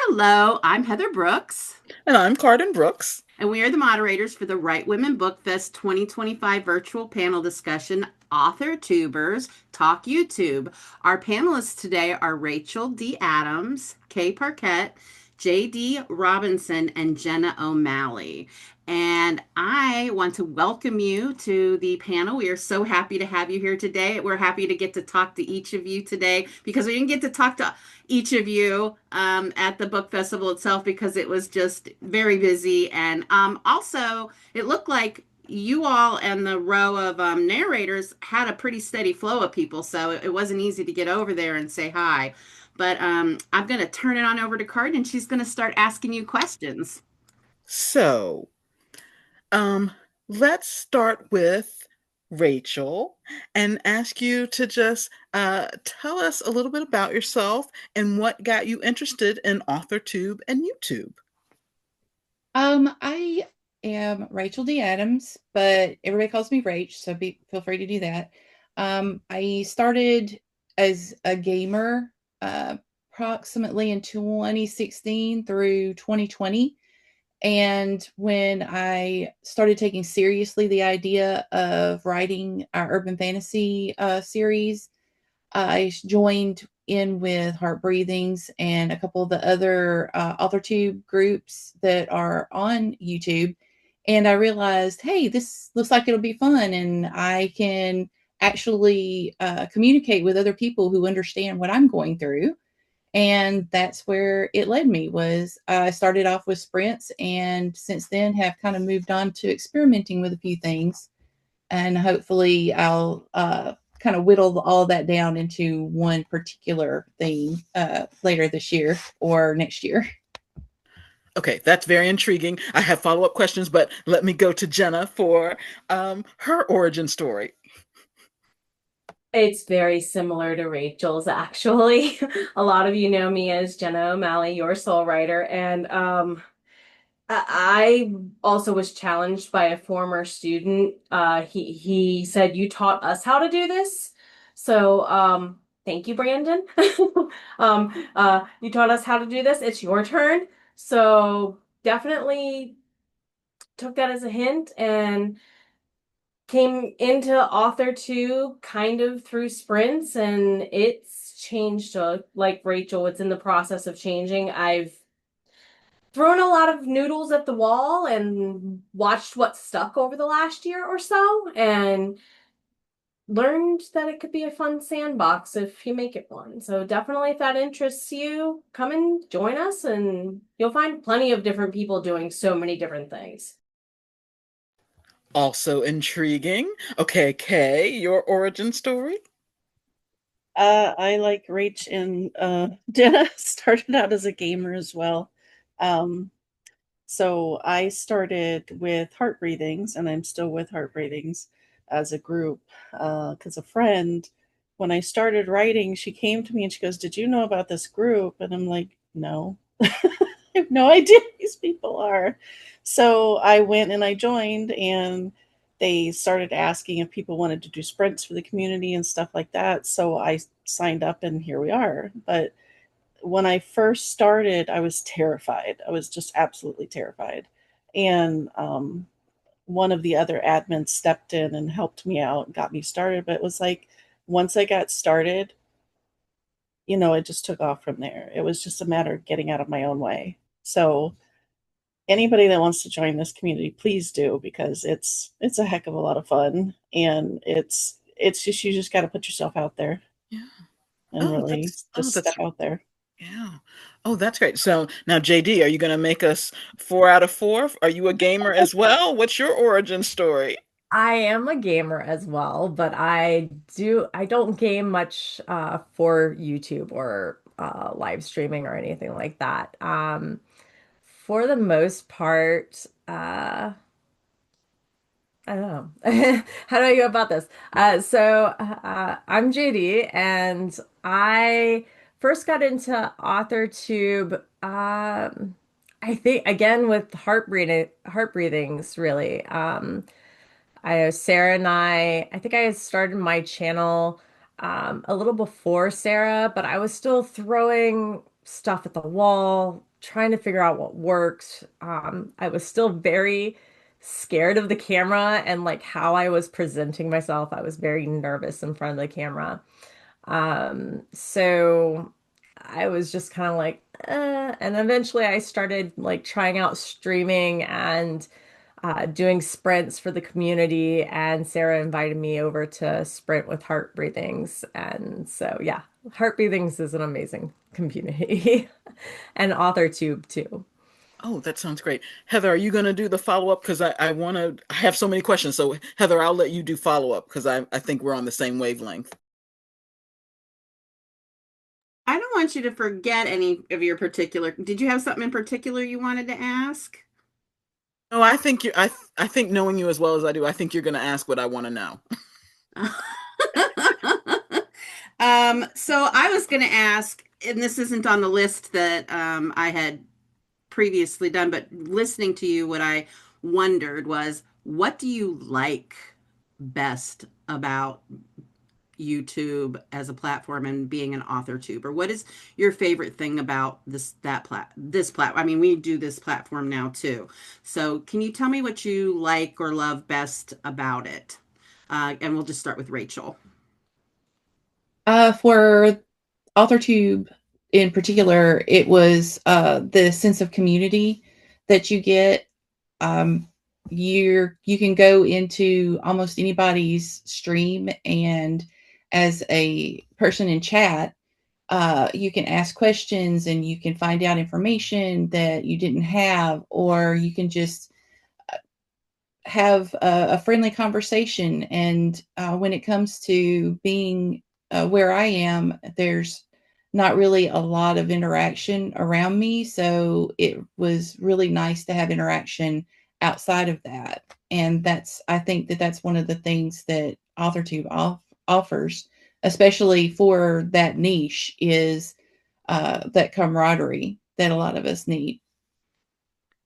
Hello, I'm Heather Brooks, And I'm Cardyn Brooks. and we are the moderators for the Right Women Book Fest 2025 virtual panel discussion, AuthorTubers Talk YouTube. Our panelists today are Rachel D. Adams, Kay Parquet, J.D. Robinson, and Jenna O'Malley. And I want to welcome you to the panel. We are so happy to have you here today. We're happy to get to talk to each of you today because we didn't get to talk to each of you at the book festival itself because it was just very busy. And also, it looked like you all and the row of narrators had a pretty steady flow of people, so it wasn't easy to get over there and say hi. But I'm going to turn it on over to Card, and she's going to start asking you questions. So, um, let's start with Rachel and ask you to just tell us a little bit about yourself and what got you interested in AuthorTube and YouTube. I am Rachel D. Adams, but everybody calls me Rach, so feel free to do that. I started as a gamer approximately in 2016 through 2020. And when I started taking seriously the idea of writing our urban fantasy series, I joined in with Heart Breathings and a couple of the other AuthorTube groups that are on YouTube. And I realized, hey, this looks like it'll be fun. And I can actually communicate with other people who understand what I'm going through. And that's where it led me. Was I started off with sprints, and since then have kind of moved on to experimenting with a few things, and hopefully I'll kind of whittle all of that down into one particular theme later this year or next year. Okay, that's very intriguing. I have follow-up questions, but let me go to Jenna for her origin story. It's very similar to Rachel's, actually. A lot of you know me as Jenna O'Malley, your soul writer, and I also was challenged by a former student. He said, "You taught us how to do this." So thank you, Brandon. You taught us how to do this. It's your turn. So definitely took that as a hint and came into AuthorTube kind of through sprints, and it's changed. Like Rachel, it's in the process of changing. I've thrown a lot of noodles at the wall and watched what stuck over the last year or so, and learned that it could be a fun sandbox if you make it one. So definitely, if that interests you, come and join us, and you'll find plenty of different people doing so many different things. Also intriguing. Okay, Kay, your origin story? I like Rach and Jenna started out as a gamer as well. Um, so I started with Heart Breathings, and I'm still with Heart Breathings as a group. Because a friend, when I started writing, she came to me and she goes, "Did you know about this group?" And I'm like, "No, I have no idea who these people are." So I went and I joined, and they started asking if people wanted to do sprints for the community and stuff like that. So I signed up, and here we are. But when I first started, I was terrified. I was just absolutely terrified. And one of the other admins stepped in and helped me out and got me started. But it was like once I got started, it just took off from there. It was just a matter of getting out of my own way. So anybody that wants to join this community, please do, because it's a heck of a lot of fun, and it's just you just got to put yourself out there Yeah. and Oh, really that's oh, just step that's out there. yeah. Oh, that's great. So now, JD, are you going to make us 4 out of 4? Are you a gamer as well? What's your origin story? I am a gamer as well, but I don't game much for YouTube or live streaming or anything like that. For the most part, I don't know. How do I go about this? I'm JD, and I first got into AuthorTube, I think again with heart breathings, really. Sarah and I think I had started my channel a little before Sarah, but I was still throwing stuff at the wall, trying to figure out what worked. I was still very scared of the camera and like how I was presenting myself. I was very nervous in front of the camera. So I was just kind of like, and eventually I started like trying out streaming and doing sprints for the community. And Sarah invited me over to sprint with Heart Breathings. And so, yeah, Heart Breathings is an amazing community and AuthorTube too. Oh, that sounds great. Heather, are you going to do the follow-up? Because I want to, I have so many questions. So Heather, I'll let you do follow-up because I think we're on the same wavelength. I don't want you to forget any of your particular. Did you have something in particular you wanted to ask? No, I think I think knowing you as well as I do, I think you're going to ask what I want to know. So I was going to ask, and this isn't on the list that I had previously done, but listening to you, what I wondered was, what do you like best about YouTube as a platform and being an author tuber? What is your favorite thing about this platform? I mean, we do this platform now too. So can you tell me what you like or love best about it? And we'll just start with Rachel. For AuthorTube in particular, it was the sense of community that you get. You can go into almost anybody's stream, and as a person in chat, you can ask questions and you can find out information that you didn't have, or you can just have a friendly conversation. And when it comes to being where I am, there's not really a lot of interaction around me. So it was really nice to have interaction outside of that. And I think that's one of the things that AuthorTube offers, especially for that niche, is that camaraderie that a lot of us need.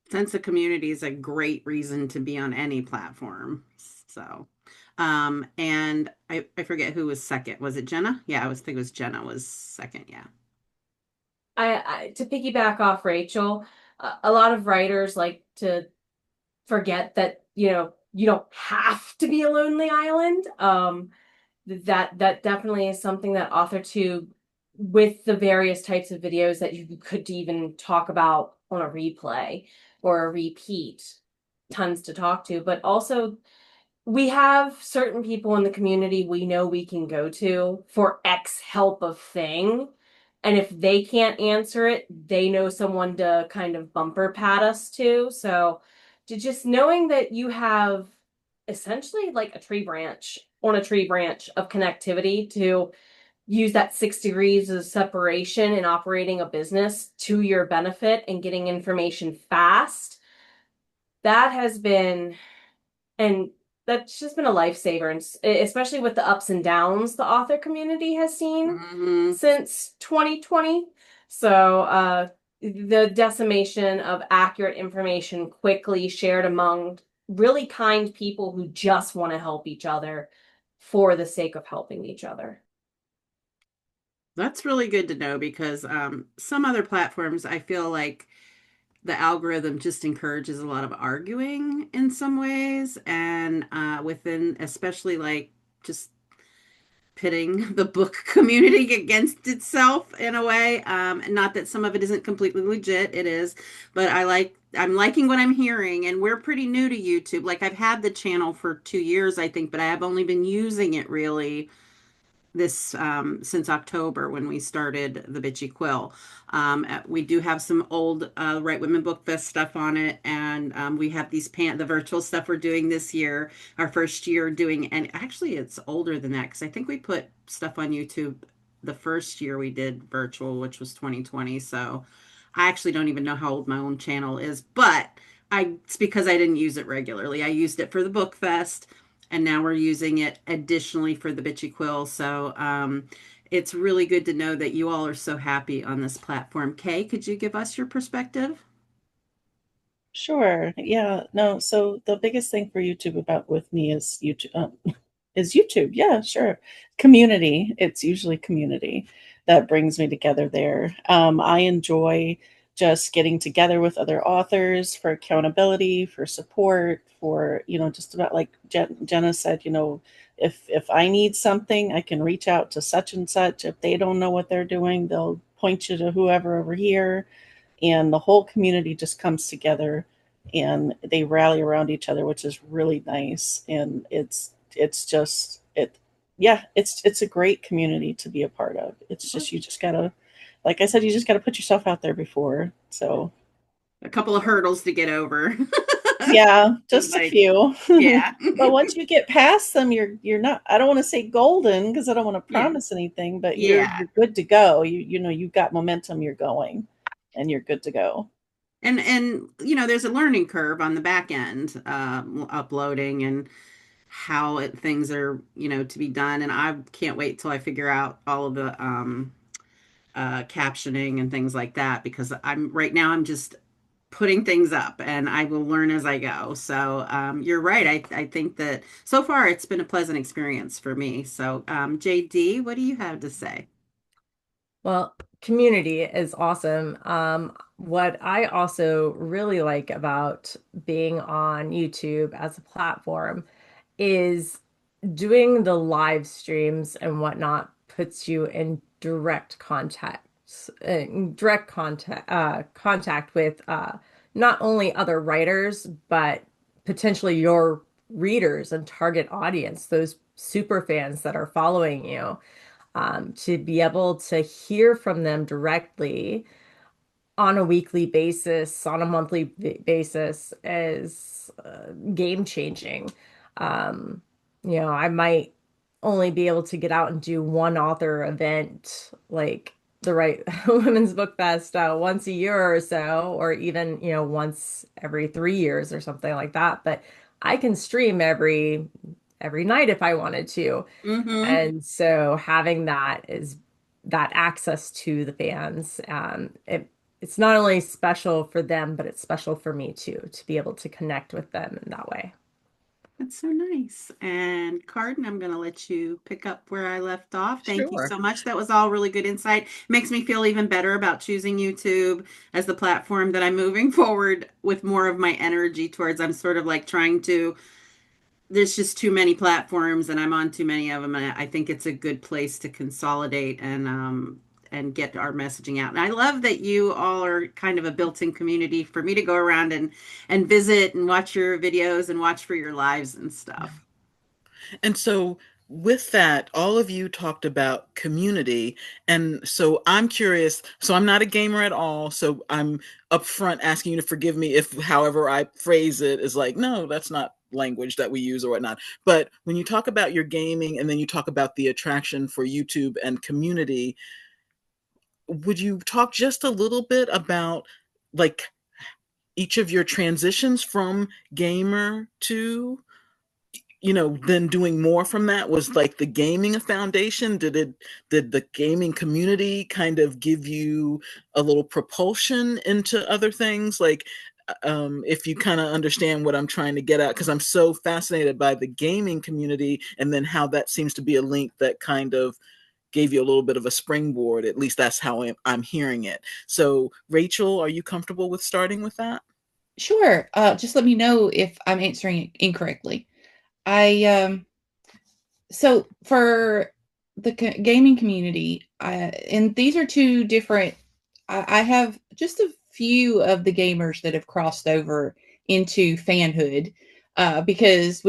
Sense of community is a great reason to be on any platform. So, and I forget who was second. Was it Jenna? Yeah, I think it was Jenna was second. Yeah. I to piggyback off Rachel, a lot of writers like to forget that, you don't have to be a lonely island. That definitely is something that AuthorTube, with the various types of videos that you could even talk about on a replay or a repeat, tons to talk to. But also, we have certain people in the community we know we can go to for X help of thing. And if they can't answer it, they know someone to kind of bumper pad us to. So just knowing that you have essentially like a tree branch on a tree branch of connectivity to use that 6 degrees of separation in operating a business to your benefit and getting information fast, that has been, and that's just been a lifesaver, and especially with the ups and downs the author community has seen since 2020. So the decimation of accurate information quickly shared among really kind people who just want to help each other for the sake of helping each other. That's really good to know, because some other platforms, I feel like the algorithm just encourages a lot of arguing in some ways, and within, especially like just pitting the book community against itself in a way. Not that some of it isn't completely legit, it is, but I'm liking what I'm hearing, and we're pretty new to YouTube. Like, I've had the channel for 2 years, I think, but I have only been using it really this since October, when we started the Bitchy Quill. We do have some old Right Women Book Fest stuff on it, and we have the virtual stuff we're doing this year, our first year doing, and actually it's older than that, because I think we put stuff on YouTube the first year we did virtual, which was 2020. So I actually don't even know how old my own channel is, but it's because I didn't use it regularly. I used it for the book fest, and now we're using it additionally for the Bitchy Quill. So it's really good to know that you all are so happy on this platform. Kay, could you give us your perspective? Sure. Yeah. No. So the biggest thing for YouTube about with me is YouTube. Is YouTube. Yeah. Sure. Community. It's usually community that brings me together there. I enjoy just getting together with other authors for accountability, for support, for, just about like Jenna said, if I need something, I can reach out to such and such. If they don't know what they're doing, they'll point you to whoever over here. And the whole community just comes together and they rally around each other, which is really nice. And it's a great community to be a part of. It's just, you just gotta, like I said, you just gotta put yourself out there before. So a couple of hurdles to get over. yeah, just a few. Yeah. But once you get past them, you're not, I don't want to say golden because I don't want to promise anything, but you're good to go. You've got momentum, you're going and you're good to go. And there's a learning curve on the back end, uploading and how things are, to be done. And I can't wait till I figure out all of the captioning and things like that, because I'm just putting things up and I will learn as I go. So you're right. I think that so far it's been a pleasant experience for me. So JD, what do you have to say? Well, community is awesome. What I also really like about being on YouTube as a platform is doing the live streams and whatnot puts you in contact with not only other writers, but potentially your readers and target audience, those super fans that are following you, to be able to hear from them directly on a weekly basis, on a monthly basis is game changing. I might only be able to get out and do one author event, like the Right Women's Book Fest, once a year or so, or even, once every 3 years or something like that. But I can stream every night if I wanted to. Mm-hmm. And so having that access to the fans, it's not only special for them, but it's special for me too, to be able to connect with them in that way. That's so nice. And Cardyn, I'm going to let you pick up where I left off. Thank you so much. That was all really good insight. Makes me feel even better about choosing YouTube as the platform that I'm moving forward with more of my energy towards. I'm sort of like there's just too many platforms and I'm on too many of them. And I think it's a good place to consolidate and get our messaging out. And I love that you all are kind of a built-in community for me to go around and visit and watch your videos and watch for your lives and stuff. And so with that, all of you talked about community. And so I'm curious. So I'm not a gamer at all. So I'm upfront asking you to forgive me if however I phrase it is like, no, that's not language that we use or whatnot. But when you talk about your gaming and then you talk about the attraction for YouTube and community, would you talk just a little bit about like each of your transitions from gamer to, then doing more from that? Was like the gaming a foundation? Did the gaming community kind of give you a little propulsion into other things? Like, if you kind of understand what I'm trying to get at, because I'm so fascinated by the gaming community and then how that seems to be a link that kind of gave you a little bit of a springboard. At least that's how I'm hearing it. So Rachel, are you comfortable with starting with that? Sure. Just let me know if I'm answering it incorrectly. So for the gaming community, and these are two different, I have just a few of the gamers that have crossed over into fanhood, because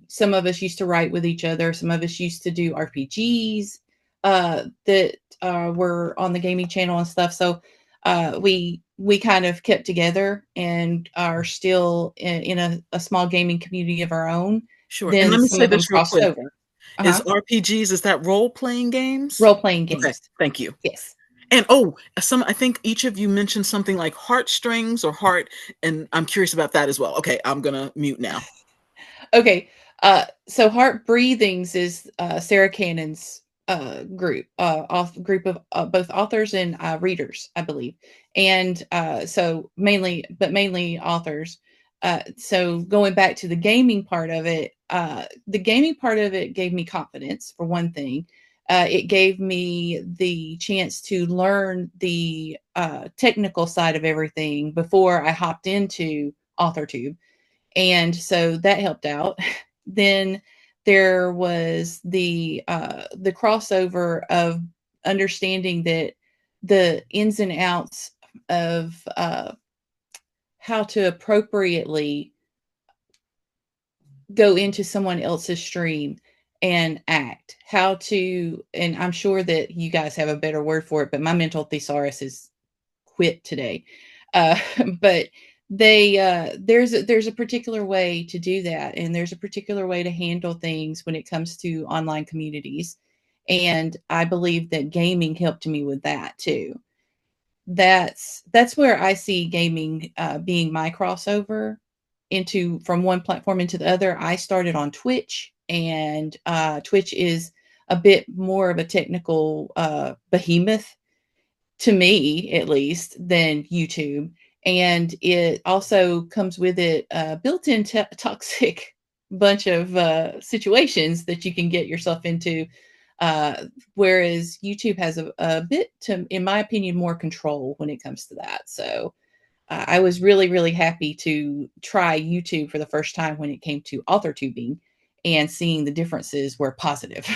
some of us used to write with each other. Some of us used to do RPGs that were on the gaming channel and stuff. So we kind of kept together and are still in a small gaming community of our own. Sure. Then and let me some say of them this real crossed quick. over. Is RPGs, is that role-playing games? Role-playing games. Okay, thank you. Yes. And I think each of you mentioned something like heartstrings or heart, and I'm curious about that as well. Okay, I'm gonna mute now. Okay. So Heart Breathings is Sarah Cannon's group of both authors and readers, I believe. And so mainly authors. So going back to the gaming part of it gave me confidence for one thing. It gave me the chance to learn the technical side of everything before I hopped into AuthorTube. And so that helped out. Then there was the crossover of understanding that the ins and outs of how to appropriately go into someone else's stream and act, how to, and I'm sure that you guys have a better word for it, but my mental thesaurus is quit today. But there's a particular way to do that, and there's a particular way to handle things when it comes to online communities. And I believe that gaming helped me with that too. That's where I see gaming being my crossover into from one platform into the other. I started on Twitch, and Twitch is a bit more of a technical behemoth, to me at least, than YouTube. And it also comes with it a built-in toxic bunch of situations that you can get yourself into. Whereas YouTube has a bit, in my opinion, more control when it comes to that. So I was really, really happy to try YouTube for the first time when it came to author tubing, and seeing the differences were positive.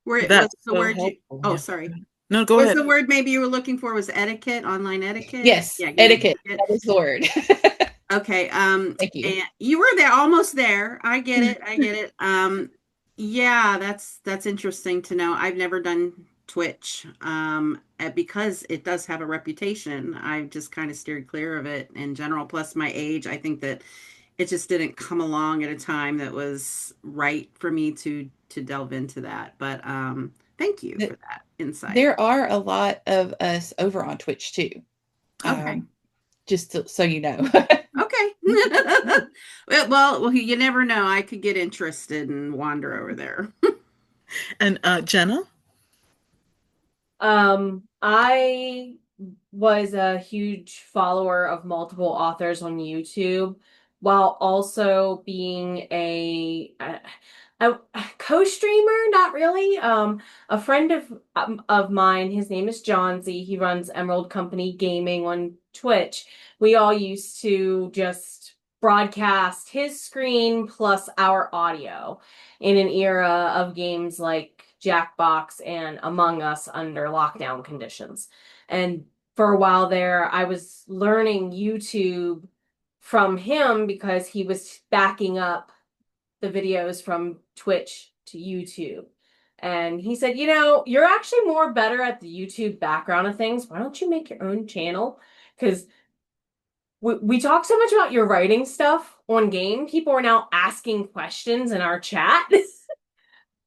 Where it was That's the so word you, helpful. oh, Yeah. sorry. No, go Was ahead. the word maybe you were looking for was etiquette, online etiquette? Yes, Yeah, etiquette. That was the word. Okay. Thank you. And you were there, almost there. I get it. I get it. Yeah, that's interesting to know. I've never done Twitch, because it does have a reputation. I've just kind of steered clear of it in general. Plus my age, I think that it just didn't come along at a time that was right for me to delve into that. But thank you for that insight. There are a lot of us over on Twitch too. Okay. Just so you know. Okay. well, you never know. I could get interested and wander over there. And Jenna? I was a huge follower of multiple authors on YouTube, while also being a co-streamer, not really. A friend of mine, his name is John Z. He runs Emerald Company Gaming on Twitch. We all used to just broadcast his screen plus our audio in an era of games like Jackbox and Among Us under lockdown conditions. And for a while there, I was learning YouTube from him because he was backing up the videos from Twitch to YouTube. And he said, you're actually more better at the YouTube background of things. Why don't you make your own channel? Because we talk so much about your writing stuff on game. People are now asking questions in our chat.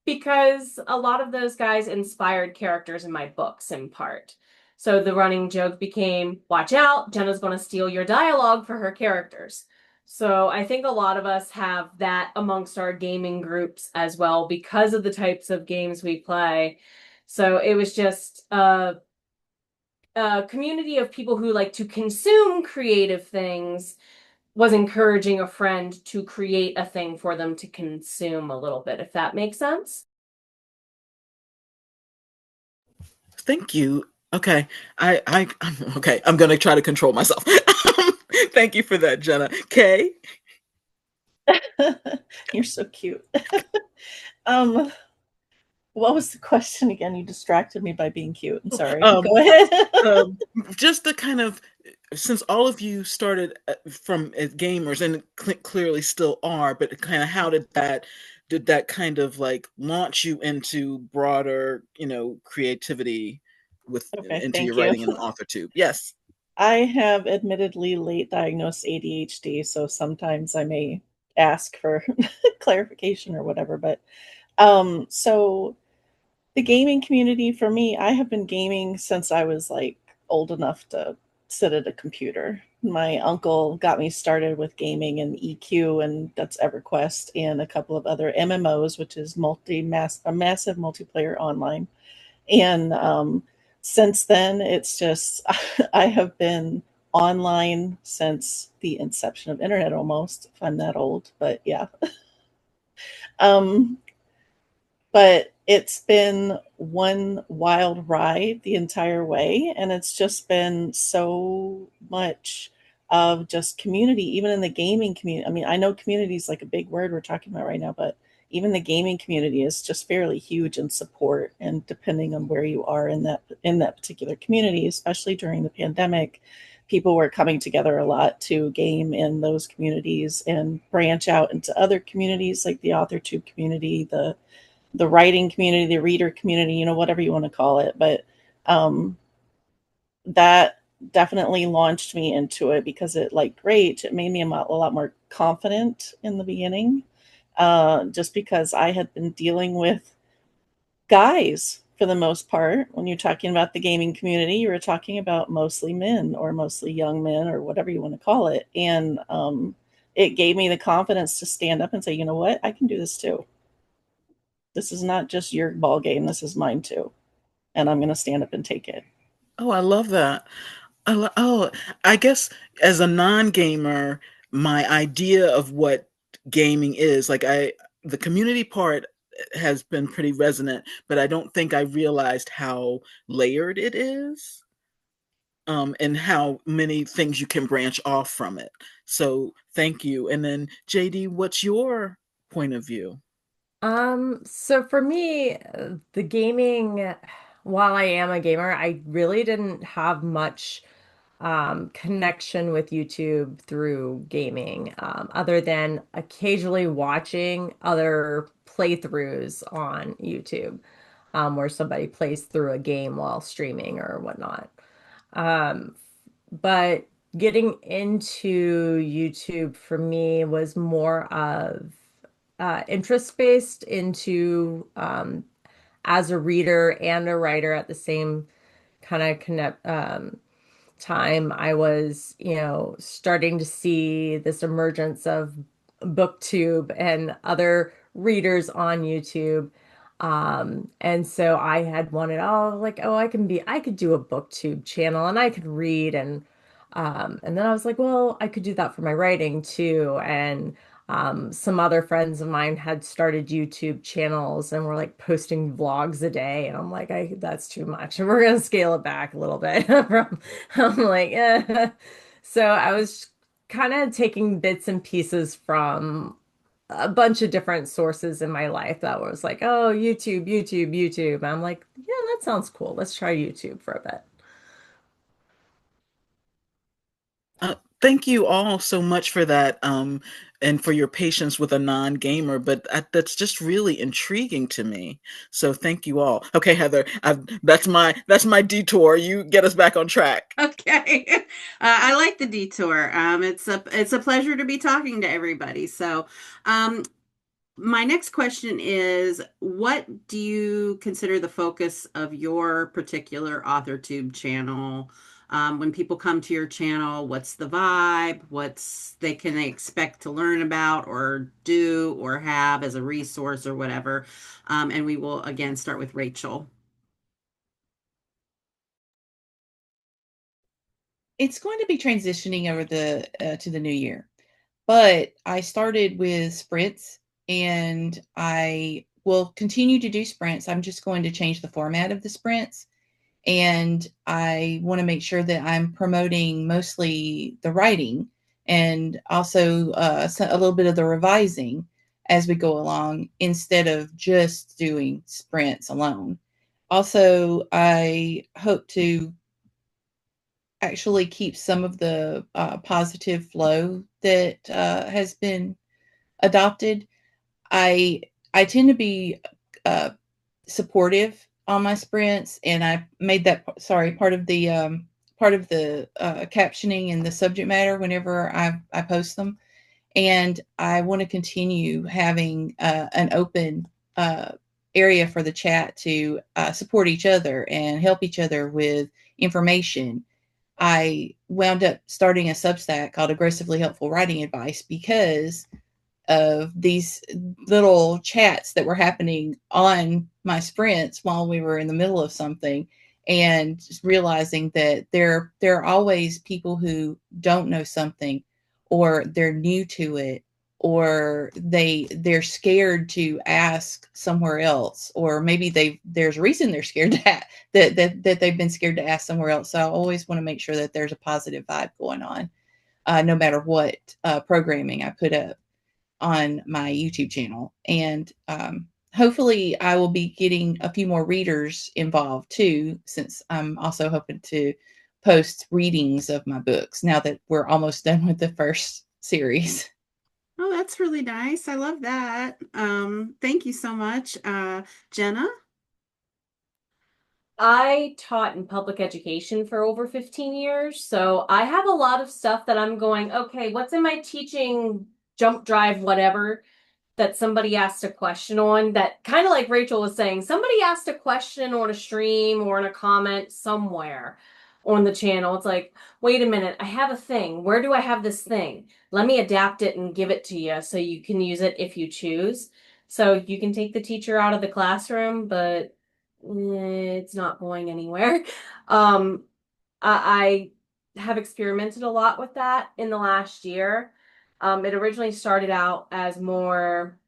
Because a lot of those guys inspired characters in my books in part. So the running joke became, watch out, Jenna's going to steal your dialogue for her characters. So I think a lot of us have that amongst our gaming groups as well because of the types of games we play. So it was just a community of people who like to consume creative things was encouraging a friend to create a thing for them to consume a little bit, if that makes sense. Thank you. Okay. I'm okay. I'm going to try to control myself. Thank you for that, Jenna. Kay? You're so cute. What was the question again? You distracted me by being cute. I'm sorry. Go ahead. Just the kind of, since all of you started from as gamers and clearly still are, but kind of how did that kind of like launch you into broader, creativity into your writing in AuthorTube? Yes. I have admittedly late diagnosed ADHD, so sometimes I may ask for clarification or whatever, but so the gaming community for me, I have been gaming since I was like old enough to sit at a computer. My uncle got me started with gaming and EQ, and that's EverQuest, and a couple of other MMOs, which is a massive multiplayer online. And since then, it's just I have been online since the inception of internet almost, if I'm that old, but yeah. but it's been one wild ride the entire way, and it's just been so much of just community, even in the gaming community. I mean, I know community is like a big word we're talking about right now, but even the gaming community is just fairly huge in support, and depending on where you are in that particular community, especially during the pandemic, people were coming together a lot to game in those communities and branch out into other communities like the AuthorTube community, the writing community, the reader community, whatever you want to call it. But that definitely launched me into it, because it made me a lot more confident in the beginning, just because I had been dealing with guys for the most part. When you're talking about the gaming community, you were talking about mostly men, or mostly young men, or whatever you want to call it. And it gave me the confidence to stand up and say, you know what, I can do this too. This is not just your ball game. This is mine too. And I'm going to stand up and take it. Oh, I love that. I guess as a non-gamer, my idea of what gaming is, the community part has been pretty resonant, but I don't think I realized how layered it is, and how many things you can branch off from it. So thank you. And then JD, what's your point of view? So for me, the gaming, while I am a gamer, I really didn't have much connection with YouTube through gaming, other than occasionally watching other playthroughs on YouTube, where somebody plays through a game while streaming or whatnot. Um, but getting into YouTube for me was more of interest based into as a reader and a writer at the same kind of connect time. I was, starting to see this emergence of BookTube and other readers on YouTube. And so I had wanted, I could do a BookTube channel and I could read, and then I was like, well, I could do that for my writing too. And some other friends of mine had started YouTube channels and were like posting vlogs a day. And I'm like, that's too much. And we're going to scale it back a little bit. I'm like, eh. So I was kind of taking bits and pieces from a bunch of different sources in my life that was like, oh, YouTube, YouTube, YouTube. And I'm like, yeah, that sounds cool. Let's try YouTube for a bit. Thank you all so much for that, and for your patience with a non-gamer, but that's just really intriguing to me. So thank you all. Okay, Heather, that's my detour. You get us back on track. Okay. I like the detour. It's a pleasure to be talking to everybody. So, my next question is, what do you consider the focus of your particular AuthorTube channel? When people come to your channel, what's the vibe? Can they expect to learn about or do or have as a resource or whatever? And we will again start with Rachel. It's going to be transitioning over to the new year, but I started with sprints, and I will continue to do sprints. I'm just going to change the format of the sprints, and I want to make sure that I'm promoting mostly the writing, and also a little bit of the revising as we go along, instead of just doing sprints alone. Also, I hope to actually keep some of the positive flow that has been adopted. I tend to be supportive on my sprints, and I made that part of the captioning and the subject matter whenever I post them. And I want to continue having an open area for the chat to support each other and help each other with information. I wound up starting a Substack called Aggressively Helpful Writing Advice because of these little chats that were happening on my sprints while we were in the middle of something, and just realizing that there are always people who don't know something, or they're new to it, or they're scared to ask somewhere else, or maybe there's a reason they're scared that they've been scared to ask somewhere else. So I always want to make sure that there's a positive vibe going on, no matter what programming I put up on my YouTube channel. And hopefully I will be getting a few more readers involved too, since I'm also hoping to post readings of my books now that we're almost done with the first series. Oh, that's really nice. I love that. Thank you so much. Jenna? I taught in public education for over 15 years, so I have a lot of stuff that I'm going, okay, what's in my teaching jump drive, whatever, that somebody asked a question on, that kind of like Rachel was saying, somebody asked a question on a stream or in a comment somewhere on the channel. It's like, wait a minute, I have a thing. Where do I have this thing? Let me adapt it and give it to you so you can use it if you choose. So you can take the teacher out of the classroom, but it's not going anywhere. I have experimented a lot with that in the last year. It originally started out as more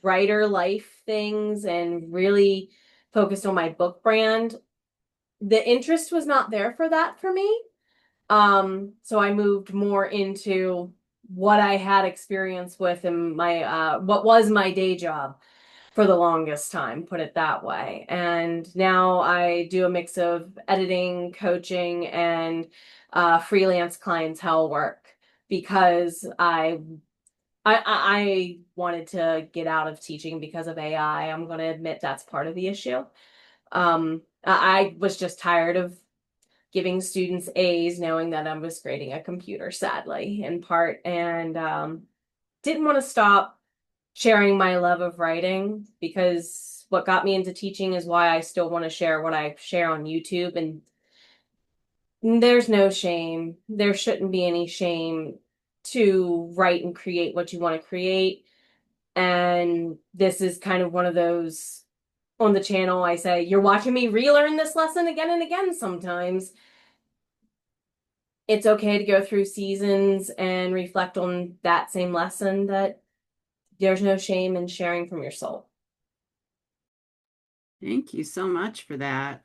writer life things and really focused on my book brand. The interest was not there for that for me. So I moved more into what I had experience with in my what was my day job for the longest time, put it that way. And now I do a mix of editing, coaching, and freelance clientele work because I wanted to get out of teaching because of AI. I'm going to admit that's part of the issue. I was just tired of giving students A's knowing that I was grading a computer, sadly, in part, and didn't want to stop sharing my love of writing, because what got me into teaching is why I still want to share what I share on YouTube. And there's no shame. There shouldn't be any shame to write and create what you want to create. And this is kind of one of those. On the channel, I say, you're watching me relearn this lesson again and again sometimes. It's okay to go through seasons and reflect on that same lesson, that there's no shame in sharing from your soul. Thank you so much for that.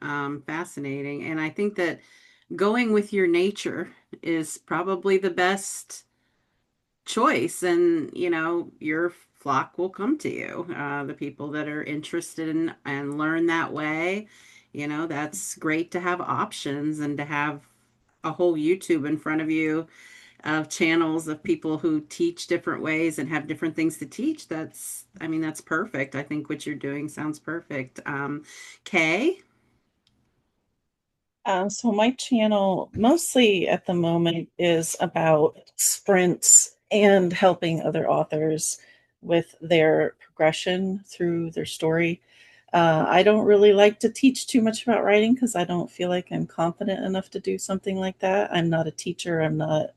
Fascinating. And I think that going with your nature is probably the best choice. And, your flock will come to you. The people that are interested in and learn that way, that's great to have options and to have a whole YouTube in front of you of channels of people who teach different ways and have different things to teach. That's perfect. I think what you're doing sounds perfect. Kay? So my channel mostly at the moment is about sprints and helping other authors with their progression through their story. I don't really like to teach too much about writing because I don't feel like I'm confident enough to do something like that. I'm not a teacher. I'm not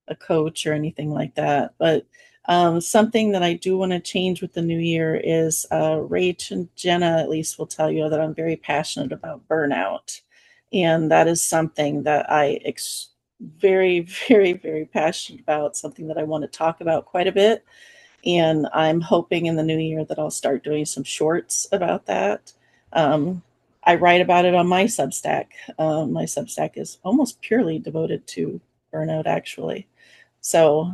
a coach or anything like that. But something that I do want to change with the new year is Rach and Jenna at least will tell you that I'm very passionate about burnout. And that is something that very, very, very passionate about, something that I want to talk about quite a bit. And I'm hoping in the new year that I'll start doing some shorts about that. I write about it on my Substack. My Substack is almost purely devoted to burnout, actually. So,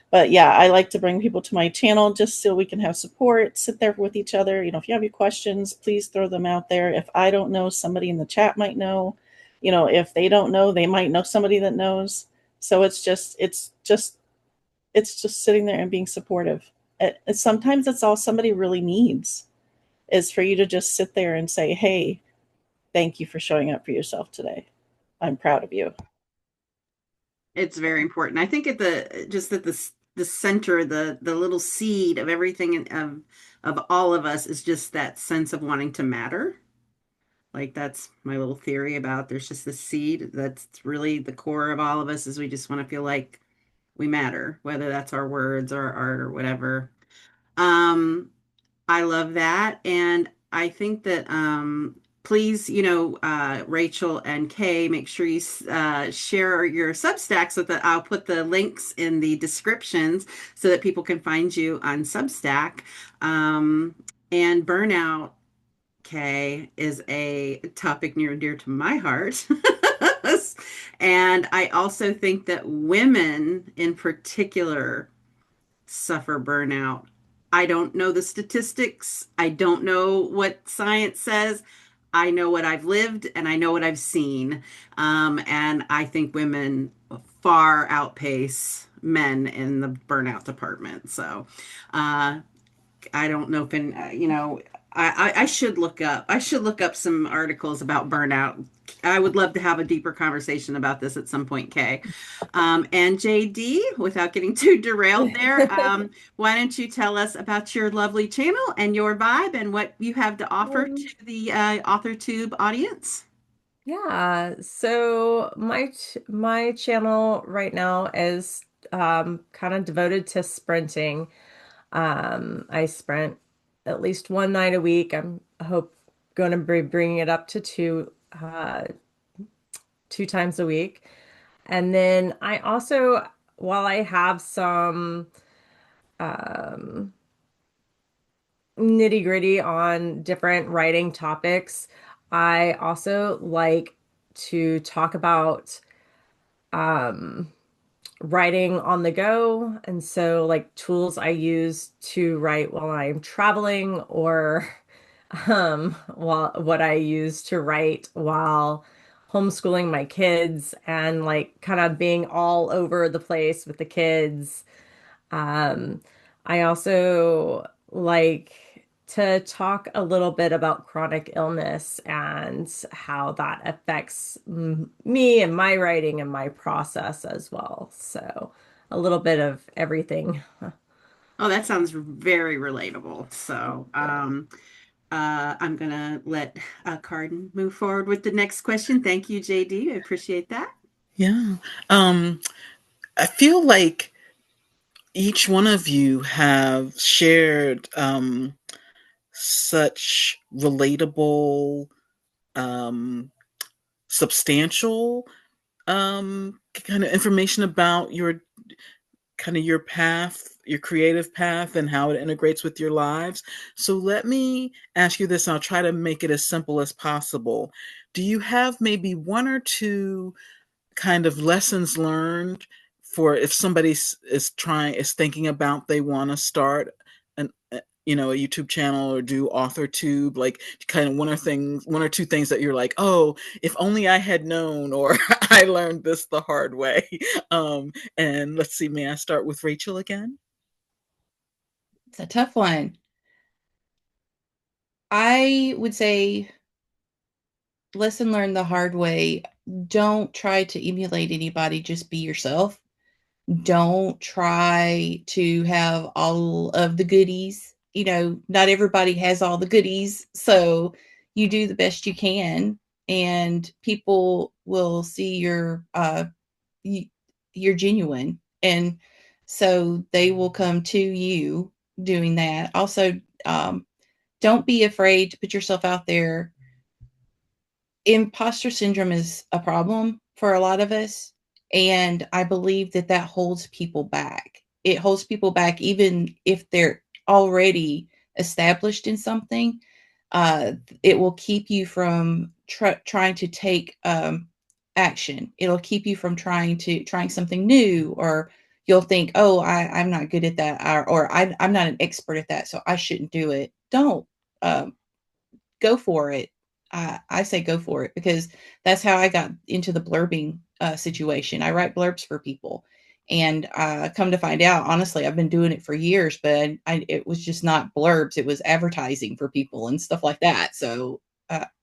but yeah, I like to bring people to my channel just so we can have support, sit there with each other. If you have your questions, please throw them out there. If I don't know, somebody in the chat might know. If they don't know, they might know somebody that knows. So it's just sitting there and being supportive. Sometimes that's all somebody really needs, is for you to just sit there and say, hey, thank you for showing up for yourself today. I'm proud of you. It's very important. I think at the center, the little seed of everything of all of us is just that sense of wanting to matter. Like, that's my little theory about there's just this seed that's really the core of all of us, is we just want to feel like we matter, whether that's our words or our art or whatever. Um, I love that. And I think that please, Rachel and Kay, make sure you share your Substacks with it. I'll put the links in the descriptions so that people can find you on Substack. And burnout, Kay, is a topic near and dear to my heart. And I also think that women in particular suffer burnout. I don't know the statistics. I don't know what science says. I know what I've lived and I know what I've seen. And I think women far outpace men in the burnout department. So I don't know if, I should look up. I should look up some articles about burnout. I would love to have a deeper conversation about this at some point, Kay. And JD, without getting too derailed there, why don't you tell us about your lovely channel and your vibe and what you have to offer to the AuthorTube audience? Yeah, so my channel right now is kind of devoted to sprinting. I sprint at least one night a week. I hope going to be bringing it up to two times a week. And then I also, while I have some nitty-gritty on different writing topics, I also like to talk about writing on the go. And so like tools I use to write while I'm traveling, or while what I use to write while homeschooling my kids, and like kind of being all over the place with the kids. I also like to talk a little bit about chronic illness and how that affects me and my writing and my process as well. So a little bit of everything. Oh, that sounds very relatable. So I'm going to let Cardyn move forward with the next question. Thank you, JD. I appreciate that. Yeah. I feel like each one of you have shared such relatable, substantial kind of information about your path, your creative path, and how it integrates with your lives. So let me ask you this, and I'll try to make it as simple as possible. Do you have maybe one or two kind of lessons learned for if somebody is thinking about they want to start an a YouTube channel or do AuthorTube, like kind of one or two things that you're like, oh, if only I had known, or I learned this the hard way. And let's see, may I start with Rachel again? It's a tough one. I would say lesson learned the hard way. Don't try to emulate anybody, just be yourself. Don't try to have all of the goodies. Not everybody has all the goodies. So you do the best you can, and people will see you're genuine. And so they will come to you doing that. Also, don't be afraid to put yourself out there. Imposter syndrome is a problem for a lot of us. And I believe that holds people back. It holds people back even if they're already established in something. It will keep you from trying to take action. It'll keep you from trying something new, or you'll think, oh, I'm not good at that, or I'm not an expert at that, so I shouldn't do it. Don't. Go for it. I say go for it, because that's how I got into the blurbing situation. I write blurbs for people, and come to find out, honestly, I've been doing it for years, but it was just not blurbs. It was advertising for people and stuff like that. So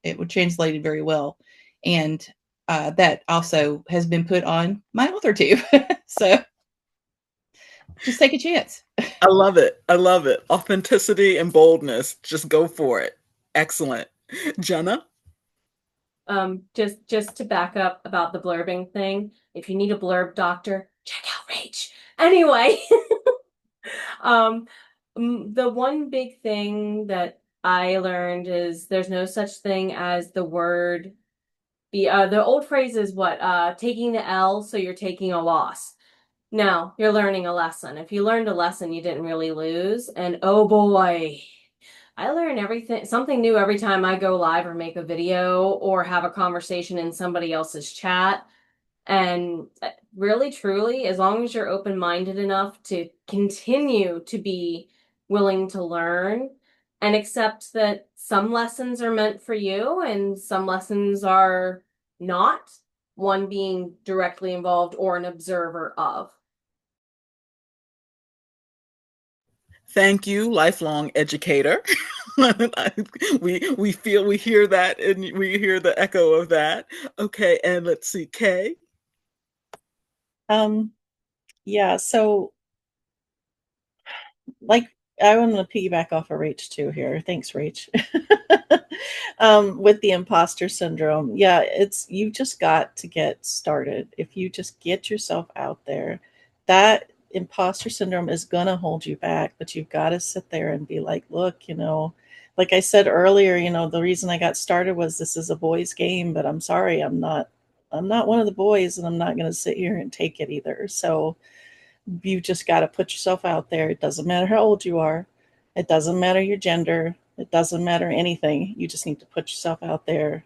it would translated very well. And that also has been put on my AuthorTube. So just take a chance. I love it. I love it. Authenticity and boldness. Just go for it. Excellent. Jenna? Just to back up about the blurbing thing, if you need a blurb doctor, check out Rach. Anyway, the one big thing that I learned is there's no such thing as the word. The old phrase is what? Taking the L, so you're taking a loss. No, you're learning a lesson. If you learned a lesson, you didn't really lose. And oh boy, I learn everything, something new every time I go live or make a video or have a conversation in somebody else's chat. And really, truly, as long as you're open-minded enough to continue to be willing to learn and accept that some lessons are meant for you and some lessons are not, one being directly involved or an observer of. Thank you, lifelong educator. we hear that, and we hear the echo of that. Okay, and let's see, Kay. Yeah, so like I want to piggyback off of Rach too here. Thanks, Rach. With the imposter syndrome, yeah, you just got to get started. If you just get yourself out there, that imposter syndrome is gonna hold you back, but you've got to sit there and be like, look, like I said earlier, the reason I got started was this is a boys' game, but I'm sorry, I'm not one of the boys, and I'm not gonna sit here and take it either. So you just got to put yourself out there. It doesn't matter how old you are. It doesn't matter your gender. It doesn't matter anything. You just need to put yourself out there.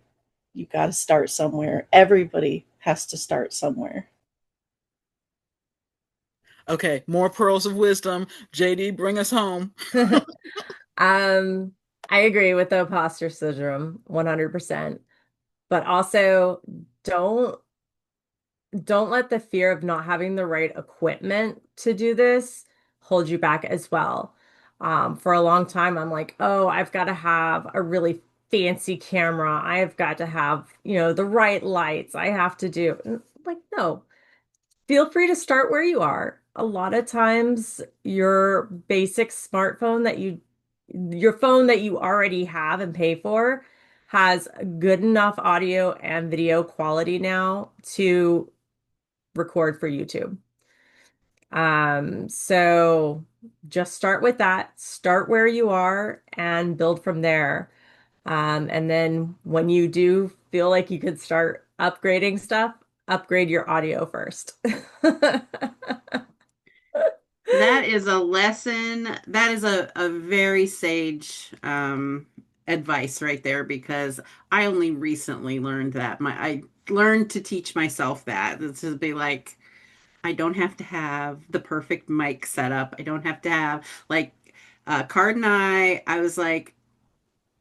You got to start somewhere. Everybody has to start somewhere. Okay, more pearls of wisdom. JD, bring us home. I agree with the imposter syndrome 100%. But also don't let the fear of not having the right equipment to do this hold you back as well. For a long time, I'm like, oh, I've got to have a really fancy camera. I've got to have, the right lights. I have to do like, no, feel free to start where you are. A lot of times your basic smartphone your phone that you already have and pay for has good enough audio and video quality now to record for YouTube. So just start with that, start where you are and build from there. And then when you do feel like you could start upgrading stuff, upgrade your audio first. That is a lesson. That is a very sage advice right there, because I only recently learned that. I learned to teach myself that. To be like, I don't have to have the perfect mic setup. I don't have to have like Card and I was like,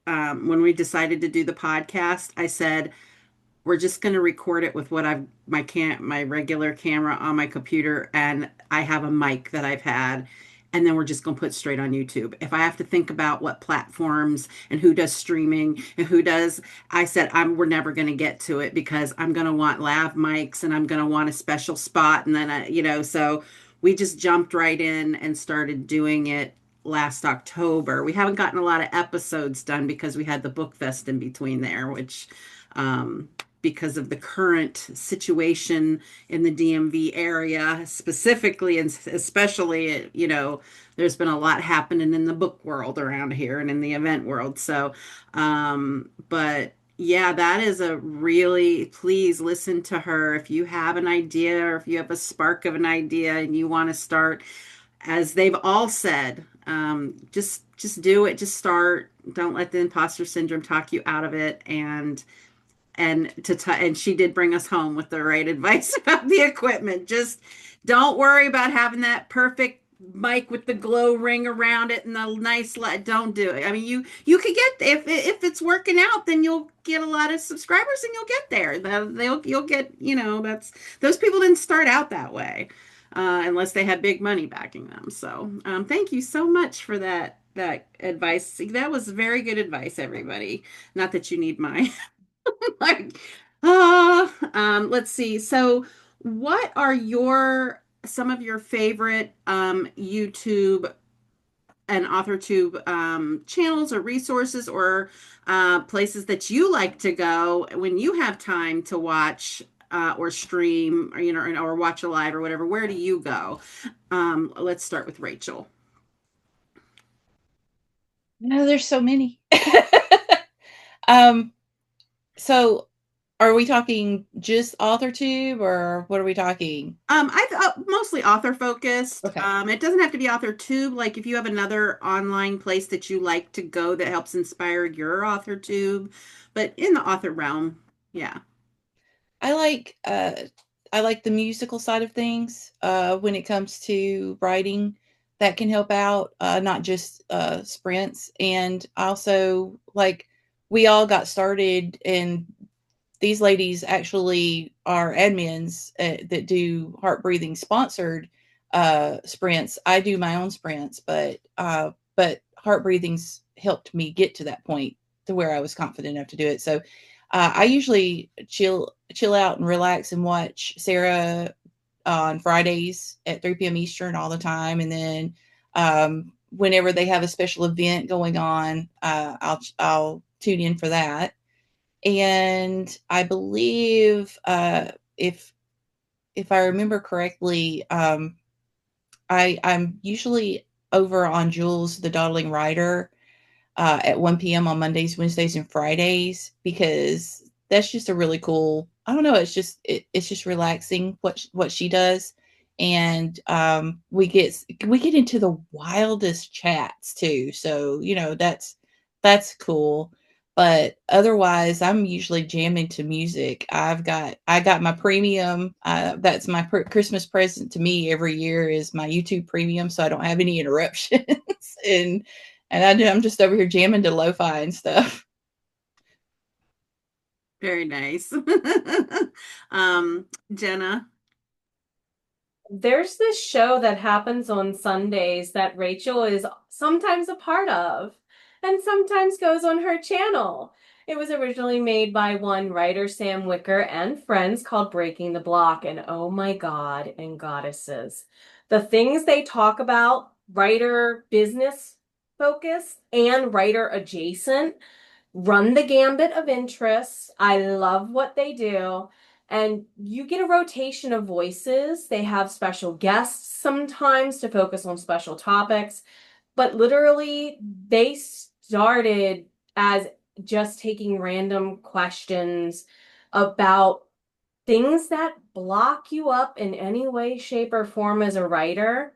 when we decided to do the podcast, I said, we're just going to record it with what my regular camera on my computer, and I have a mic that I've had, and then we're just going to put straight on YouTube. If I have to think about what platforms and who does streaming and who does, I said we're never going to get to it, because I'm going to want lav mics and I'm going to want a special spot, and then so we just jumped right in and started doing it last October. We haven't gotten a lot of episodes done because we had the book fest in between there, which because of the current situation in the DMV area specifically, and especially, there's been a lot happening in the book world around here and in the event world. So, but yeah, that is please listen to her. If you have an idea, or if you have a spark of an idea and you want to start, as they've all said, just do it. Just start. Don't let the imposter syndrome talk you out of it. And she did bring us home with the right advice about the equipment. Just don't worry about having that perfect mic with the glow ring around it and the nice light. Don't do it. I mean, you could get, if it's working out, then you'll get a lot of subscribers and you'll get there. You'll get, those people didn't start out that way, unless they had big money backing them. So thank you so much for that advice. That was very good advice, everybody. Not that you need mine. Like, let's see. So, what are some of your favorite YouTube and AuthorTube channels or resources, or places that you like to go when you have time to watch or stream, or watch a live or whatever? Where do you go? Let's start with Rachel. No, there's so many. um, so are we talking just AuthorTube or what are we talking? I mostly author focused. Okay. It doesn't have to be AuthorTube. Like if you have another online place that you like to go that helps inspire your AuthorTube, but in the author realm, yeah. I like the musical side of things when it comes to writing. That can help out, not just sprints. And also, like, we all got started, and these ladies actually are admins that do Heart Breathing sponsored sprints. I do my own sprints, but Heart Breathing's helped me get to that point to where I was confident enough to do it. So I usually chill out and relax and watch Sarah on Fridays at 3 p.m. Eastern all the time, and then whenever they have a special event going on, I'll tune in for that. And I believe if I remember correctly, I'm usually over on Jules the Dawdling Writer at 1 p.m. on Mondays, Wednesdays, and Fridays, because that's just a really cool. I don't know. It's just relaxing what she does, and we get into the wildest chats too. So that's cool. But otherwise, I'm usually jamming to music. I got my premium. That's my Christmas present to me every year is my YouTube premium, so I don't have any interruptions. and I'm just over here jamming to lo-fi and stuff. Very nice. Jenna. There's this show that happens on Sundays that Rachel is sometimes a part of and sometimes goes on her channel. It was originally made by one writer, Sam Wicker, and friends called Breaking the Block. And oh my God and goddesses, the things they talk about, writer business focus and writer adjacent, run the gambit of interests. I love what they do. And you get a rotation of voices. They have special guests sometimes to focus on special topics. But literally, they started as just taking random questions about things that block you up in any way, shape, or form as a writer.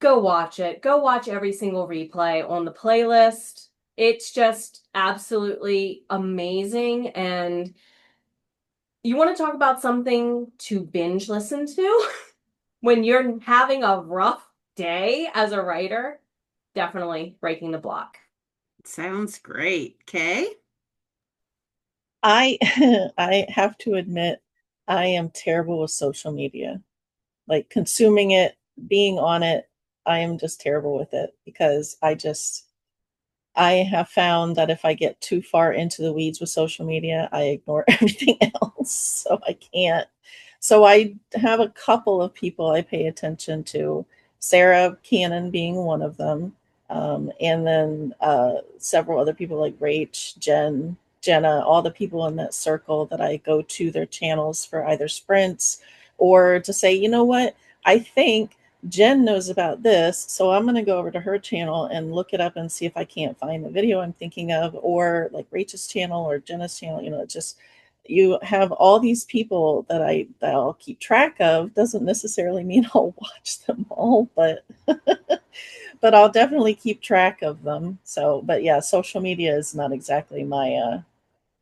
Go watch it. Go watch every single replay on the playlist. It's just absolutely amazing. And you want to talk about something to binge listen to when you're having a rough day as a writer? Definitely Breaking the Block. Sounds great. Kay? I I have to admit I am terrible with social media. Like consuming it, being on it, I am just terrible with it because I have found that if I get too far into the weeds with social media, I ignore everything else. So I can't. So I have a couple of people I pay attention to, Sarah Cannon being one of them, and then several other people like Rach, Jenna, all the people in that circle that I go to their channels for either sprints or to say, you know what, I think Jen knows about this, so I'm going to go over to her channel and look it up and see if I can't find the video I'm thinking of, or like Rachel's channel or Jenna's channel. Just you have all these people that I'll keep track of. Doesn't necessarily mean I'll watch them all, but but I'll definitely keep track of them. So, but yeah, social media is not exactly my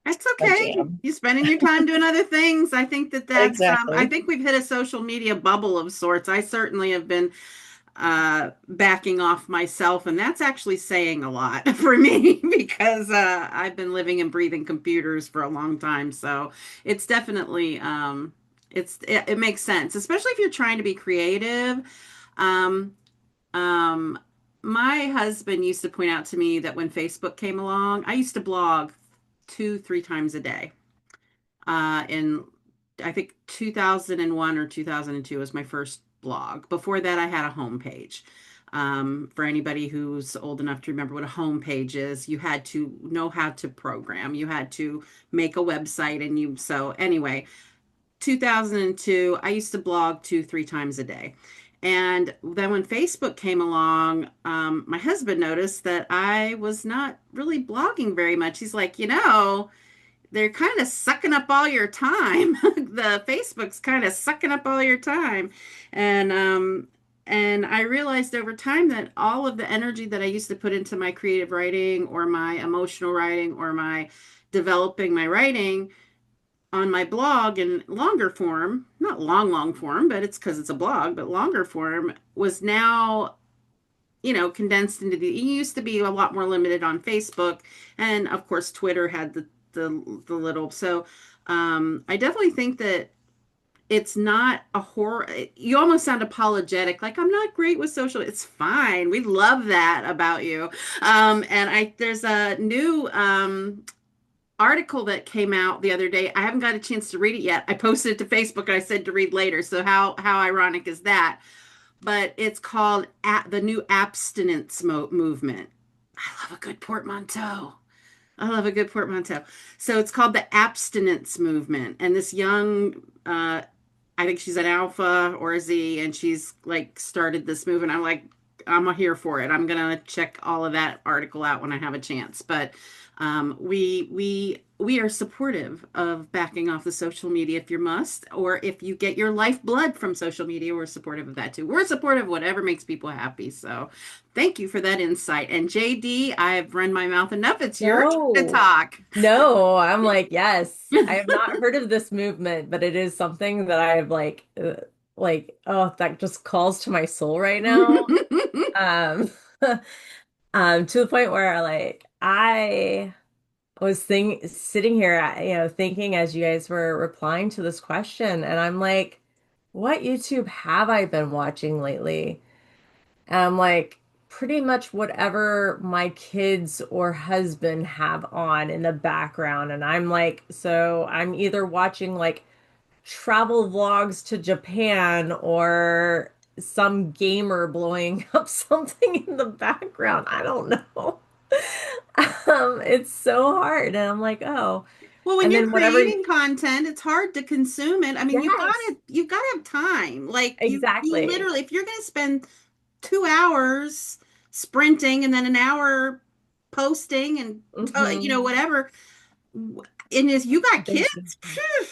That's my okay. jam. You're spending your time doing other things. I think that's Exactly. I think we've hit a social media bubble of sorts. I certainly have been backing off myself, and that's actually saying a lot for me because I've been living and breathing computers for a long time. So it's definitely it makes sense, especially if you're trying to be creative. Um, um, my husband used to point out to me that when Facebook came along, I used to blog 2, 3 times a day. In I think 2001 or 2002 was my first blog. Before that, I had a homepage. For anybody who's old enough to remember what a homepage is, you had to know how to program. You had to make a website, and so anyway, 2002, I used to blog 2, 3 times a day. And then when Facebook came along, my husband noticed that I was not really blogging very much. He's like, they're kind of sucking up all your time. The Facebook's kind of sucking up all your time. And I realized over time that all of the energy that I used to put into my creative writing or my emotional writing or my developing my writing on my blog in longer form, not long form, but it's because it's a blog, but longer form was now, condensed into it used to be a lot more limited on Facebook. And of course, Twitter had the little, so I definitely think that it's not a horror. You almost sound apologetic, like I'm not great with social. It's fine. We love that about you. And there's a new article that came out the other day. I haven't got a chance to read it yet. I posted it to Facebook and I said to read later. So how ironic is that? But it's called the new abstinence movement. I love a good portmanteau. So it's called the abstinence movement. And this young, I think she's an alpha or a Z, and she's like started this movement. I'm like, I'm here for it. I'm gonna check all of that article out when I have a chance. But we are supportive of backing off the social media if you must, or if you get your lifeblood from social media, we're supportive of that too. We're supportive of whatever makes people happy. So thank you for that insight. And JD, I've run my mouth enough. It's your turn to talk. No, I'm like, yes. I have not heard of this movement, but it is something that I have oh, that just calls to my soul right now. Um, to the point where like I was sitting here, thinking as you guys were replying to this question, and I'm like, what YouTube have I been watching lately? And I'm like, pretty much whatever my kids or husband have on in the background. And I'm like, so I'm either watching like travel vlogs to Japan or some gamer blowing up something in the background. I don't know. It's so hard. And I'm like, oh. Well, when And you're then whatever, creating content, it's hard to consume it. I mean, yes, you've got to have time. Like you exactly. literally, if you're going to spend 2 hours sprinting and then an hour posting and Hmm. whatever, and if you got kids, phew,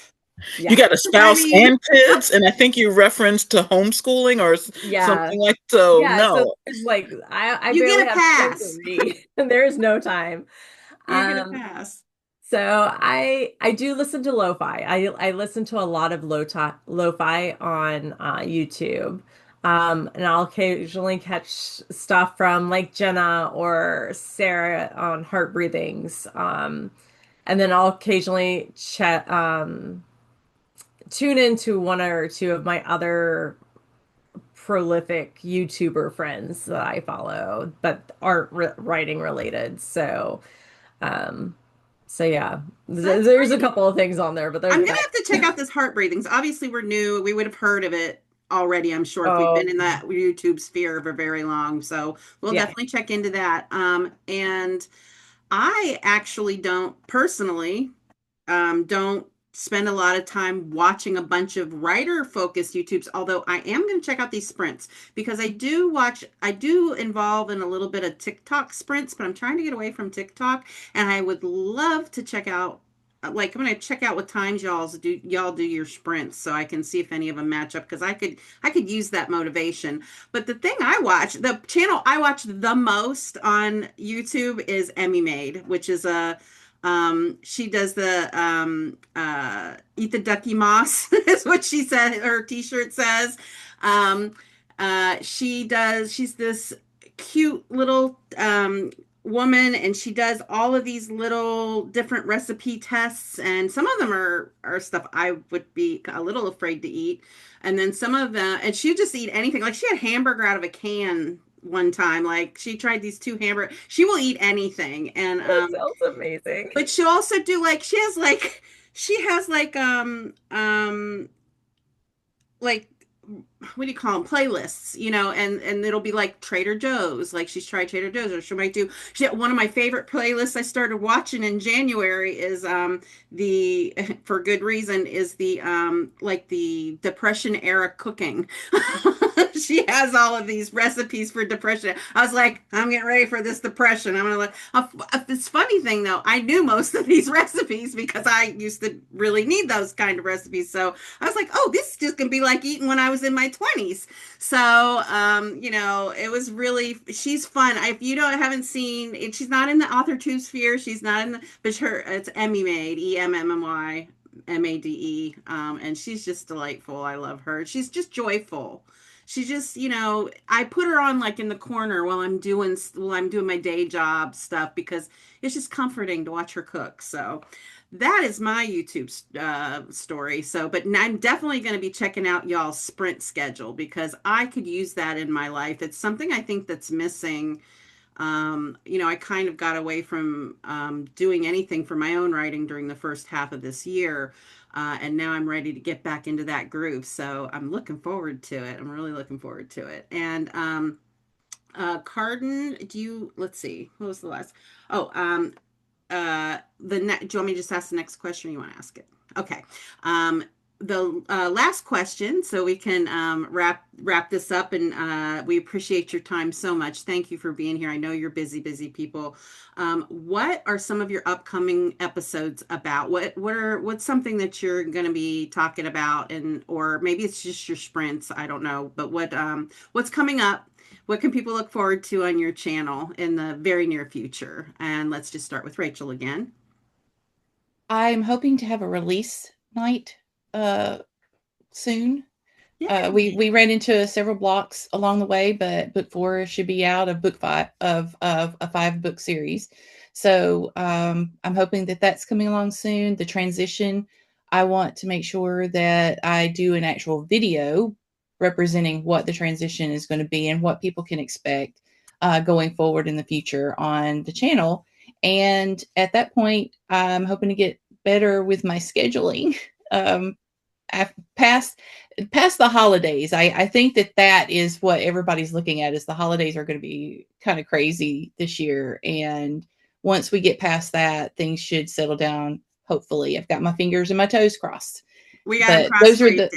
Yeah. You got a I spouse mean, and kids, and I think you referenced to homeschooling or Yeah. something like so. Yeah. So No, there's like I you barely get a have time to pass. read and there is no time. You get a Um, pass. so I do listen to lo-fi. I listen to a lot of lo-fi on YouTube. And I'll occasionally catch stuff from like Jenna or Sarah on Heart Breathings. And then I'll occasionally tune into one or two of my other prolific YouTuber friends that I follow, but aren't writing related. Um, so yeah, That's there's a great. couple of things on there, but I'm there's gonna have to check out this heart breathings. Obviously, we're new. We would have heard of it already, I'm sure, if we've oh been in that YouTube sphere for very long. So we'll yeah. definitely check into that. And I actually don't spend a lot of time watching a bunch of writer focused YouTubes, although I am going to check out these sprints because I do involve in a little bit of TikTok sprints, but I'm trying to get away from TikTok, and I would love to check out, like, I'm going to check out what times y'all do your sprints so I can see if any of them match up because I could use that motivation. But the channel I watch the most on YouTube is Emmy Made, which is she does the eat the ducky moss is what she said her t-shirt says. She's this cute little woman, and she does all of these little different recipe tests, and some of them are stuff I would be a little afraid to eat, and then some of them, and she'll just eat anything. Like she had hamburger out of a can one time. Like she tried these two hamburger, she will eat anything. And That sounds amazing. but she'll also do like she has like what do you call them, playlists, and it'll be like Trader Joe's, like she's tried Trader Joe's, or she might do one of my favorite playlists I started watching in January is the for good reason is the like the Depression era cooking. she has all of these recipes for depression. I was like, I'm getting ready for this depression. I'm gonna like. This funny thing though, I knew most of these recipes because I used to really need those kind of recipes. So I was like, oh, this is just gonna be like eating when I was in my 20s. So, it was really, she's fun. If you haven't seen, she's not in the AuthorTube sphere. She's not in the, but it's Emmy Made, EMMY. MADE. And she's just delightful. I love her. She's just joyful. She just, I put her on like in the corner while I'm doing my day job stuff because it's just comforting to watch her cook. So that is my YouTube story. So, but I'm definitely going to be checking out y'all's sprint schedule because I could use that in my life. It's something I think that's missing. I kind of got away from doing anything for my own writing during the first half of this year. And now I'm ready to get back into that groove. So I'm looking forward to it. I'm really looking forward to it. And Cardyn, let's see, what was the last? Oh, do you want me to just ask the next question or you want to ask it? Okay. The last question, so we can wrap this up, and we appreciate your time so much. Thank you for being here. I know you're busy people. What are some of your upcoming episodes about? What's something that you're going to be talking about, or maybe it's just your sprints? I don't know, but what's coming up? What can people look forward to on your channel in the very near future? And let's just start with Rachel again. I'm hoping to have a release night soon. Yay. We ran into several blocks along the way, but book 4 should be out of book 5 of a 5-book series. So I'm hoping that that's coming along soon. The transition, I want to make sure that I do an actual video representing what the transition is going to be and what people can expect going forward in the future on the channel. And at that point, I'm hoping to get better with my scheduling. Past the holidays, I think that is what everybody's looking at, is the holidays are going to be kind of crazy this year. And once we get past that, things should settle down. Hopefully, I've got my fingers and my toes crossed. We got those are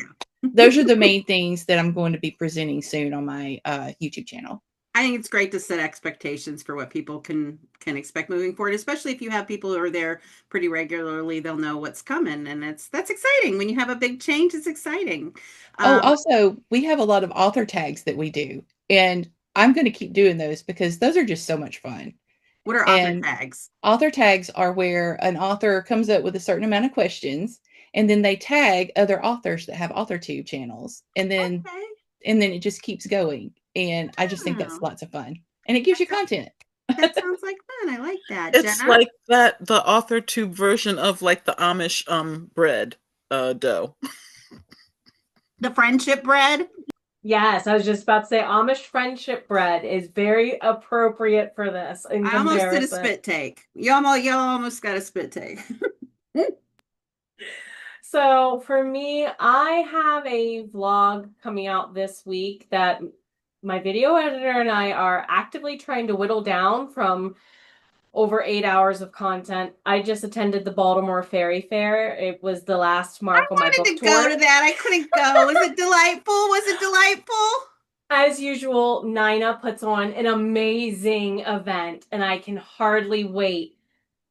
those are the main things that I'm going to be presenting soon on my YouTube channel. I think it's great to set expectations for what people can expect moving forward, especially if you have people who are there pretty regularly. They'll know what's coming, and that's exciting. When you have a big change, it's exciting. Also, we have a lot of author tags that we do, and I'm going to keep doing those because those are just so much fun. What are author tags? Author tags are where an author comes up with a certain amount of questions, and then they tag other authors that have AuthorTube channels, and then it just keeps going. And I just think that's lots of fun, and it gives you content. That sounds like fun. I like that. It's Jenna? like the AuthorTube version of like the Amish bread dough. The friendship bread? Yes, I was just about to say Amish friendship bread is very appropriate for this. I almost did a spit take. Y'all almost got a spit take. So for me, I have a vlog coming out this week that my video editor and I are actively trying to whittle down from over 8 hours of content. I just attended the Baltimore Ferry Fair. It was the last mark on my book tour. I wanted to go to that. I couldn't go. Was it delightful? Was it delightful? As usual, Nina puts on an amazing event, and I can hardly wait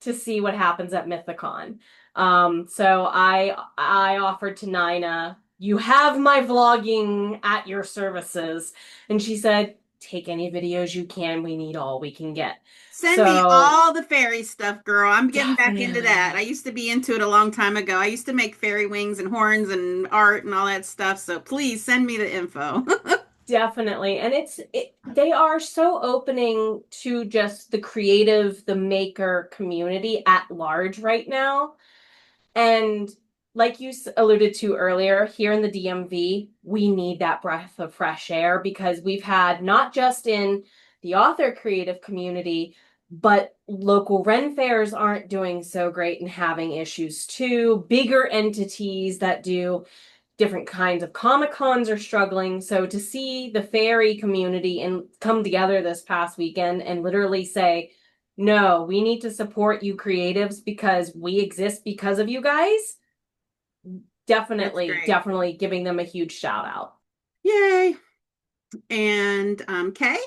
to see what happens at Mythicon. So I offered to Nina, you have my vlogging at your services. And she said, take any videos you can. We need all we can get. Send me all the fairy stuff, girl. I'm getting back into that. I used to be into it a long time ago. I used to make fairy wings and horns and art and all that stuff. So please send me the info. Definitely. And they are so opening to just the creative, the maker community at large right now. And like you alluded to earlier, here in the DMV, we need that breath of fresh air because we've had, not just in the author creative community, but local Ren fairs aren't doing so great and having issues too. Bigger entities that do different kinds of Comic-Cons are struggling. So to see the fairy community and come together this past weekend and literally say, no, we need to support you creatives because we exist because of you guys. Definitely giving them a huge shout out. Yay. And Kay?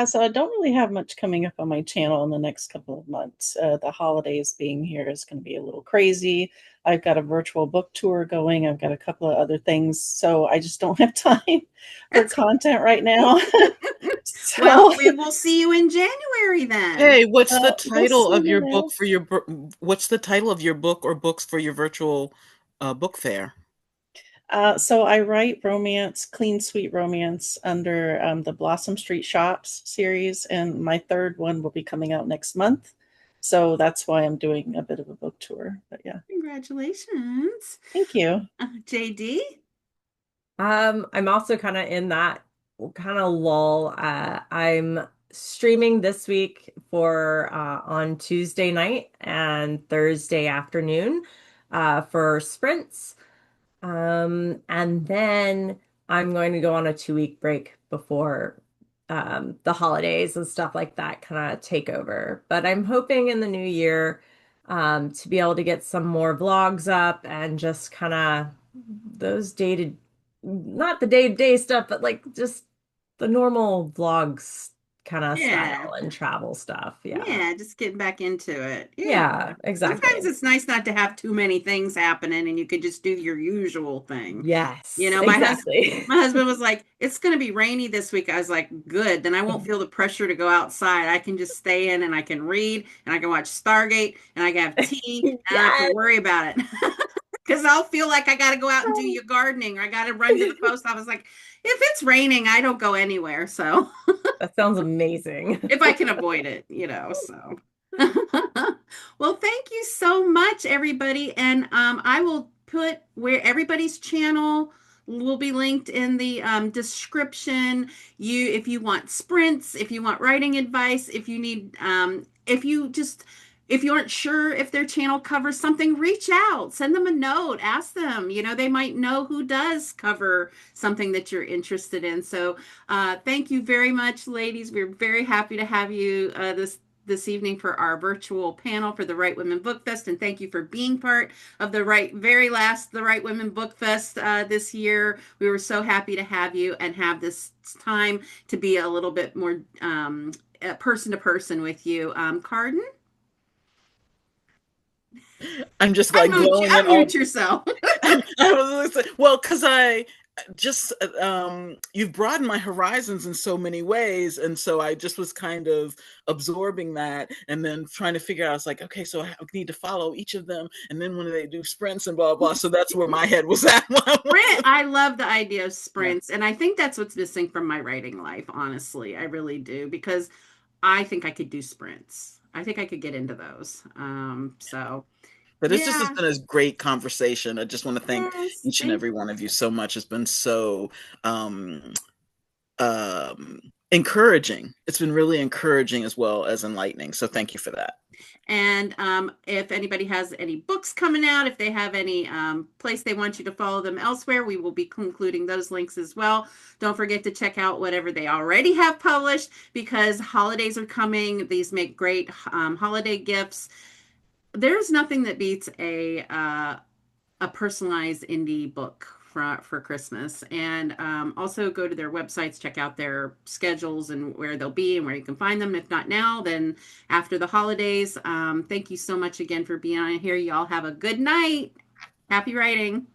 So I don't really have much coming up on my channel in the next couple of months. The holidays being here is going to be a little crazy. I've got a virtual book tour going. I've got a couple of other things. So I just don't have time for content right now. Well, we will see you in January then. Hey, what's the We'll title of see your you book there. for your what's the title of your book or books for your virtual book fair? So I write romance, clean, sweet romance under the Blossom Street Shops series, and my third one will be coming out next month. So that's why I'm doing a bit of a book tour. But yeah, Congratulations. thank you. JD? I'm also kind of in that kind of lull. I'm streaming this week for on Tuesday night and Thursday afternoon for sprints. And then I'm going to go on a 2-week break before the holidays and stuff like that kind of take over. But I'm hoping in the new year to be able to get some more vlogs up and just kind of those dated, not the day-to-day stuff, but like just the normal vlogs kind of Yeah. style and travel stuff. Yeah. Yeah, just getting back into it. Yeah, exactly. Sometimes it's nice not to have too many things happening and you could just do your usual thing. Yes, You know, exactly. my husband was like, it's going to be rainy this week. I was like, good. Then I won't feel the pressure to go outside. I can just stay in and I can read and I can watch Stargate and I can have tea and I don't have to Yes. worry about it. Because I'll feel like I got to go out and do your gardening or I got to run to the post office. Like, if it's raining, I don't go anywhere. So That sounds amazing. if I can avoid it, you know, so. Well, thank you so much, everybody. And I will put where everybody's channel will be linked in the description. If you want sprints, if you want writing advice, if you need, if you aren't sure if their channel covers something, reach out, send them a note, ask them, you know, they might know who does cover something that you're interested in. So thank you very much, ladies. We're very happy to have you this evening for our virtual panel for the Right Women Book Fest, and thank you for being part of the very last the Right Women Book Fest this year. We were so happy to have you and have this time to be a little bit more person to person with you. Cardyn, I'm just like glowing and all. unmute yourself. I was well, because I just you've broadened my horizons in so many ways, and so I just was kind of absorbing that and then trying to figure out. I was like, okay, so I need to follow each of them, and then when they do sprints and blah blah. So that's where my head was at. I love the idea of sprints, and I think that's what's missing from my writing life. Honestly, I really do, because I think I could do sprints. I think I could get into those. So But this just has yeah. been a great conversation. I just want to thank Yes, each and every one of you so much. It's been so encouraging. It's been really encouraging as well as enlightening. So thank you for that. And if anybody has any books coming out, if they have any place they want you to follow them elsewhere, we will be including those links as well. Don't forget to check out whatever they already have published, because holidays are coming. These make great holiday gifts. There's nothing that beats a personalized indie book for Christmas. And also go to their websites, check out their schedules and where they'll be and where you can find them. If not now, then after the holidays. Thank you so much again for being on here. Y'all have a good night. Happy writing.